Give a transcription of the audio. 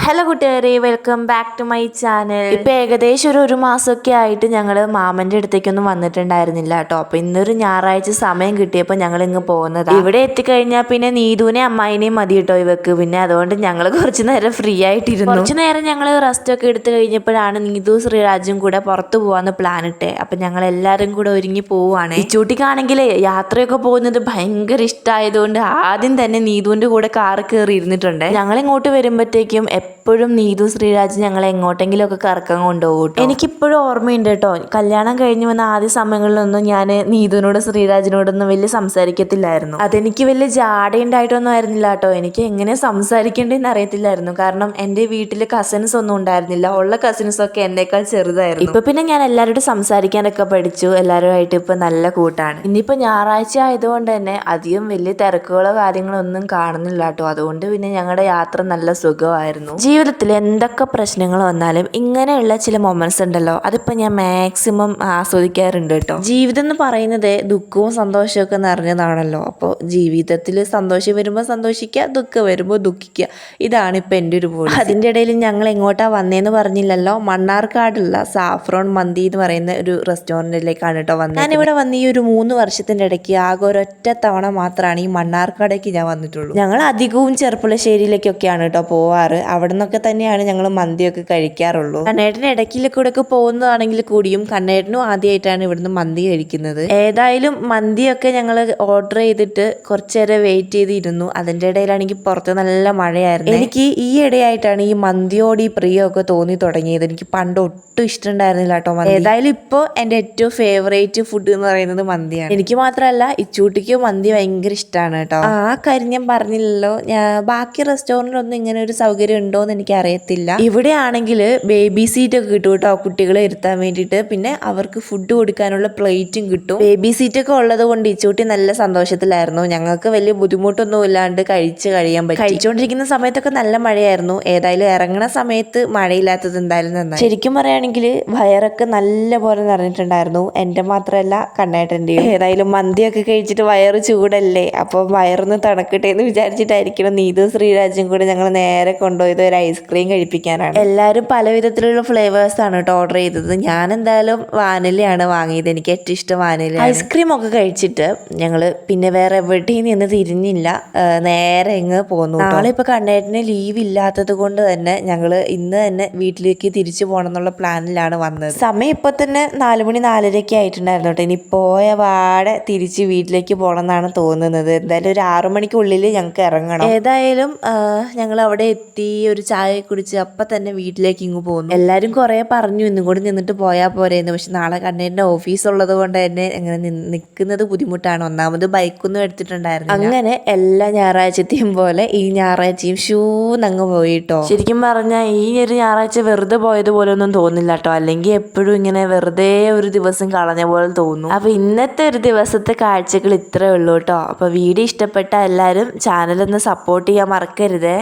Hello കൂട്ടുകാരെ, welcome back to my channel. ഇപ്പം ഏകദേശം ഒരു മാസമൊക്കെ ആയിട്ട് ഞങ്ങൾ മാമൻ്റെ അടുത്തേക്കൊന്നും വന്നിട്ടുണ്ടായിരുന്നില്ല കേട്ടോ. അപ്പം ഇന്നൊരു ഞായറാഴ്ച സമയം കിട്ടിയപ്പോൾ ഞങ്ങൾ ഇങ്ങ് പോകുന്നത്. ഇവിടെ എത്തിക്കഴിഞ്ഞാൽ പിന്നെ നീതുവിനെ അമ്മായിനെയും മതി കേട്ടോ ഇവക്ക്. പിന്നെ അതുകൊണ്ട് ഞങ്ങൾ കുറച്ച് നേരം ഫ്രീ ആയിട്ടിരുന്നു. കുറച്ച് നേരം ഞങ്ങൾ റെസ്റ്റ് ഒക്കെ എടുത്ത് കഴിഞ്ഞപ്പോഴാണ് നീതു ശ്രീരാജും കൂടെ പുറത്ത് പോകാമെന്ന് പ്ലാൻ ഇട്ടേ. അപ്പം ഞങ്ങൾ എല്ലാവരും കൂടെ ഒരുങ്ങി പോവുകയാണ്. ഈ ചൂട്ടിക്കാണെങ്കിൽ യാത്രയൊക്കെ പോകുന്നത് ഭയങ്കര ഇഷ്ടമായതുകൊണ്ട് ആദ്യം തന്നെ നീതുവിൻ്റെ കൂടെ കാറ് കയറി ഇരുന്നിട്ടുണ്ട്. ഞങ്ങൾ ഇങ്ങോട്ട് വരുമ്പോഴത്തേക്കും എപ്പോഴും നീതു ശ്രീരാജ് ഞങ്ങളെ എങ്ങോട്ടെങ്കിലും ഒക്കെ കറക്കം കൊണ്ടുപോകും. എനിക്കിപ്പോഴും ഓർമ്മയുണ്ട് കേട്ടോ, കല്യാണം കഴിഞ്ഞ് വന്ന ആദ്യ സമയങ്ങളിലൊന്നും ഞാൻ നീതുവിനോട് ശ്രീരാജിനോടൊന്നും വലിയ സംസാരിക്കത്തില്ലായിരുന്നു. അതെനിക്ക് വലിയ ജാടയുണ്ടായിട്ടൊന്നും ആയിരുന്നില്ല കേട്ടോ. എനിക്ക് എങ്ങനെ സംസാരിക്കേണ്ടതെന്ന് അറിയത്തില്ലായിരുന്നു. കാരണം എൻ്റെ വീട്ടിൽ കസിൻസ് ഒന്നും ഉണ്ടായിരുന്നില്ല. ഉള്ള കസിൻസൊക്കെ എന്നേക്കാൾ ചെറുതായിരുന്നു. ഇപ്പൊ പിന്നെ ഞാൻ എല്ലാവരോടും സംസാരിക്കാനൊക്കെ പഠിച്ചു. എല്ലാവരുമായിട്ട് ഇപ്പൊ നല്ല കൂട്ടാണ്. ഇനിയിപ്പോൾ ഞായറാഴ്ച ആയതുകൊണ്ട് തന്നെ അധികം വലിയ തിരക്കുകളോ കാര്യങ്ങളോ ഒന്നും കാണുന്നില്ല കേട്ടോ. അതുകൊണ്ട് പിന്നെ ഞങ്ങളുടെ യാത്ര നല്ല സുഖമായിരുന്നു. ജീവിതത്തിൽ എന്തൊക്കെ പ്രശ്നങ്ങൾ വന്നാലും ഇങ്ങനെയുള്ള ചില മൊമെന്റ്സ് ഉണ്ടല്ലോ, അതിപ്പോൾ ഞാൻ മാക്സിമം ആസ്വദിക്കാറുണ്ട് കേട്ടോ. ജീവിതം എന്ന് പറയുന്നത് ദുഃഖവും സന്തോഷവും ഒക്കെ നിറഞ്ഞതാണല്ലോ. അപ്പോൾ ജീവിതത്തിൽ സന്തോഷം വരുമ്പോൾ സന്തോഷിക്കുക, ദുഃഖം വരുമ്പോൾ ദുഃഖിക്കുക. ഇതാണ് ഇപ്പം എൻ്റെ ഒരു പോളിസി. അതിൻ്റെ ഇടയിൽ ഞങ്ങൾ എങ്ങോട്ടാ വന്നേന്ന് പറഞ്ഞില്ലല്ലോ. മണ്ണാർക്കാടുള്ള സാഫ്രോൺ മന്തി എന്ന് പറയുന്ന ഒരു റെസ്റ്റോറൻറ്റിലേക്കാണ് കേട്ടോ വന്നത്. ഞാനിവിടെ വന്ന് ഈ ഒരു 3 വർഷത്തിൻ്റെ ഇടയ്ക്ക് ആകെ ഒരൊറ്റ തവണ മാത്രമാണ് ഈ മണ്ണാർക്കാടേക്ക് ഞാൻ വന്നിട്ടുള്ളൂ. ഞങ്ങൾ അധികവും ചെറുപ്പുളശ്ശേരിയിലേക്കൊക്കെയാണ് കേട്ടോ പോവാറ്. അവിടെ നിന്നൊക്കെ തന്നെയാണ് ഞങ്ങൾ മന്തിയൊക്കെ കഴിക്കാറുള്ളൂ. കണ്ണേട്ടന് ഇടയ്ക്കിൽ കൂടെ ഒക്കെ പോകുന്നതാണെങ്കിൽ കൂടിയും കണ്ണേട്ടനും ആദ്യമായിട്ടാണ് ഇവിടുന്ന് മന്തി കഴിക്കുന്നത്. ഏതായാലും മന്തിയൊക്കെ ഞങ്ങൾ ഓർഡർ ചെയ്തിട്ട് കുറച്ചു നേരം വെയിറ്റ് ചെയ്തിരുന്നു. അതിൻ്റെ ഇടയിലാണെങ്കിൽ പുറത്ത് നല്ല മഴയായിരുന്നു. എനിക്ക് ഈ ഇടയായിട്ടാണ് ഈ മന്തിയോട് ഈ പ്രിയമൊക്കെ തോന്നി തുടങ്ങിയത്. എനിക്ക് പണ്ട് ഒട്ടും ഇഷ്ടമുണ്ടായിരുന്നില്ല കേട്ടോ മന്തി. ഏതായാലും ഇപ്പോൾ എൻ്റെ ഏറ്റവും ഫേവറേറ്റ് ഫുഡ് എന്ന് പറയുന്നത് മന്തിയാണ്. എനിക്ക് മാത്രമല്ല ഇച്ചൂട്ടിക്ക് മന്തി ഭയങ്കര ഇഷ്ടമാണ് കേട്ടോ. ആ കാര്യം ഞാൻ പറഞ്ഞില്ലല്ലോ, ബാക്കി റെസ്റ്റോറൻറ്റിലൊന്നും ഇങ്ങനെ ഒരു സൗകര്യം ഉണ്ടോയെന്ന് എനിക്ക് അറിയത്തില്ല. ഇവിടെ ആണെങ്കിൽ ബേബി സീറ്റ് ഒക്കെ കിട്ടും കേട്ടോ കുട്ടികളെ ഇരുത്താൻ വേണ്ടിയിട്ട്. പിന്നെ അവർക്ക് ഫുഡ് കൊടുക്കാനുള്ള പ്ലേറ്റും കിട്ടും. ബേബി സീറ്റ് ഒക്കെ ഉള്ളത് കൊണ്ട് ഇച്ചൂട്ടി നല്ല സന്തോഷത്തിലായിരുന്നു. ഞങ്ങൾക്ക് വലിയ ബുദ്ധിമുട്ടൊന്നും ഇല്ലാണ്ട് കഴിയാൻ പറ്റി. കഴിച്ചുകൊണ്ടിരിക്കുന്ന സമയത്തൊക്കെ നല്ല മഴയായിരുന്നു. ഏതായാലും ഇറങ്ങുന്ന സമയത്ത് മഴയില്ലാത്തത് എന്തായാലും നന്നായി. ശരിക്കും പറയുകയാണെങ്കിൽ വയറൊക്കെ നല്ല പോലെ നിറഞ്ഞിട്ടുണ്ടായിരുന്നു. എൻ്റെ മാത്രമല്ല കണ്ണേട്ടൻ്റെയും. ഏതായാലും മന്തിയൊക്കെ കഴിച്ചിട്ട് വയറ് ചൂടല്ലേ, അപ്പോൾ വയറൊന്ന് തണുക്കട്ടെ എന്ന് വിചാരിച്ചിട്ടായിരിക്കണം നീതു ശ്രീരാജും കൂടെ ഞങ്ങൾ നേരെ കൊണ്ടുപോയത് ഒരു ഐസ്ക്രീം കഴിപ്പിക്കാനാണ്. എല്ലാവരും പല വിധത്തിലുള്ള ഫ്ലേവേഴ്സാണ് കേട്ടോ ഓർഡർ ചെയ്തത്. ഞാൻ എന്തായാലും വാനിലയാണ് വാങ്ങിയത്. എനിക്ക് ഏറ്റവും ഇഷ്ടം വാനില. ഐസ്ക്രീം ഒക്കെ കഴിച്ചിട്ട് ഞങ്ങൾ പിന്നെ വേറെ എവിടെയും നിന്ന് തിരിഞ്ഞില്ല, നേരെ ഇങ്ങ് പോന്നു. നാളെ ഇപ്പോൾ കണ്ണേട്ടന് ലീവ് ഇല്ലാത്തത് കൊണ്ട് തന്നെ ഞങ്ങൾ ഇന്ന് തന്നെ വീട്ടിലേക്ക് തിരിച്ചു പോകണം എന്നുള്ള പ്ലാനിലാണ് വന്നത്. സമയം ഇപ്പോൾ തന്നെ 4 മണി 4:30 ആയിട്ടുണ്ടായിരുന്നു കേട്ടോ. ഇനി പോയ പാടെ തിരിച്ച് വീട്ടിലേക്ക് പോകണം എന്നാണ് തോന്നുന്നത്. എന്തായാലും ഒരു 6 മണിക്കുള്ളിൽ ഞങ്ങൾക്ക് ഇറങ്ങണം. ഏതായാലും ഞങ്ങൾ അവിടെ എത്തി, ഒരു ചായ കുടിച്ച് അപ്പം തന്നെ വീട്ടിലേക്ക് ഇങ്ങ് പോകുന്നു. എല്ലാവരും കുറേ പറഞ്ഞു ഇന്നും കൂടി നിന്നിട്ട് പോയാൽ പോരെയെന്ന്. പക്ഷെ നാളെ കണ്ണേൻ്റെ ഓഫീസ് ഉള്ളത് കൊണ്ട് തന്നെ അങ്ങനെ നിൽക്കുന്നത് ബുദ്ധിമുട്ടാണ്. ഒന്നാമത് ബൈക്കൊന്നും എടുത്തിട്ടുണ്ടായിരുന്നു. അങ്ങനെ എല്ലാ ഞായറാഴ്ചത്തെയും പോലെ ഈ ഞായറാഴ്ചയും ഷൂന്നങ്ങ് പോയിട്ടോ. ശരിക്കും പറഞ്ഞാൽ ഈ ഒരു ഞായറാഴ്ച വെറുതെ പോയതുപോലെ ഒന്നും തോന്നില്ല കേട്ടോ. അല്ലെങ്കിൽ എപ്പോഴും ഇങ്ങനെ വെറുതെ ഒരു ദിവസം കളഞ്ഞ പോലെ തോന്നും. അപ്പോൾ ഇന്നത്തെ ഒരു ദിവസത്തെ കാഴ്ചകൾ ഇത്രയേ ഉള്ളൂ കേട്ടോ. അപ്പോൾ വീഡിയോ ഇഷ്ടപ്പെട്ട എല്ലാവരും ചാനലൊന്ന് സപ്പോർട്ട് ചെയ്യാൻ മറക്കരുതേ.